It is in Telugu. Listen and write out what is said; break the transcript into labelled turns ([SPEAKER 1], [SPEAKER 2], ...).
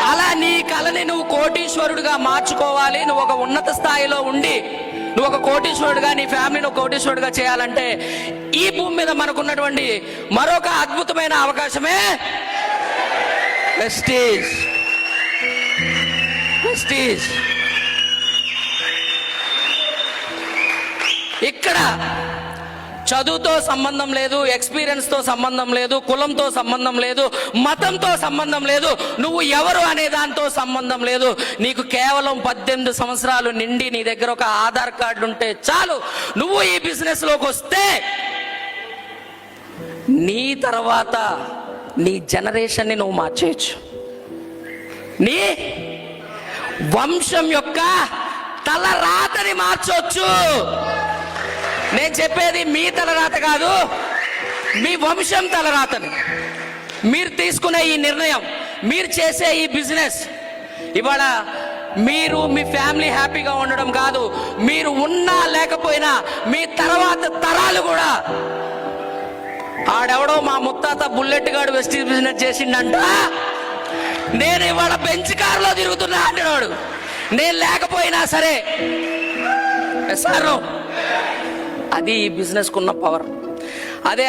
[SPEAKER 1] అలా నీ కళని నువ్వు కోటీశ్వరుడిగా మార్చుకోవాలి, నువ్వు ఒక ఉన్నత స్థాయిలో ఉండి నువ్వు ఒక కోటీశ్వరుడిగా నీ ఫ్యామిలీని ఒక కోటీశ్వరుడిగా చేయాలంటే ఈ భూమి మీద మనకున్నటువంటి మరొక అద్భుతమైన అవకాశమే వెస్టీజ్. వెస్టీజ్ ఇక్కడ చదువుతో సంబంధం లేదు, ఎక్స్పీరియన్స్తో సంబంధం లేదు, కులంతో సంబంధం లేదు, మతంతో సంబంధం లేదు, నువ్వు ఎవరు అనే దాంతో సంబంధం లేదు. నీకు కేవలం 18 సంవత్సరాలు నిండి నీ దగ్గర ఒక ఆధార్ కార్డు ఉంటే చాలు. నువ్వు ఈ బిజినెస్లోకి వస్తే నీ తర్వాత నీ జనరేషన్ని నువ్వు మార్చేయచ్చు. నీ వంశం యొక్క తలరాతని మార్చవచ్చు. నేను చెప్పేది మీ తలరాత కాదు, మీ వంశం తలరాతని. మీరు తీసుకునే ఈ నిర్ణయం, మీరు చేసే ఈ బిజినెస్ ఇవాళ మీరు మీ ఫ్యామిలీ హ్యాపీగా ఉండడం కాదు, మీరు ఉన్నా లేకపోయినా మీ తర్వాత తరాలు కూడా. ఆడెవడో మా ముత్తాత బుల్లెట్ గాడు వెస్టీజ్ బిజినెస్ చేసిండంట, నేను ఇవాళ బెంచ్ కారులో తిరుగుతున్నా అంటున్నాడు. నేను లేకపోయినా సరే సార్, అది ఈ బిజినెస్కున్న పవర్.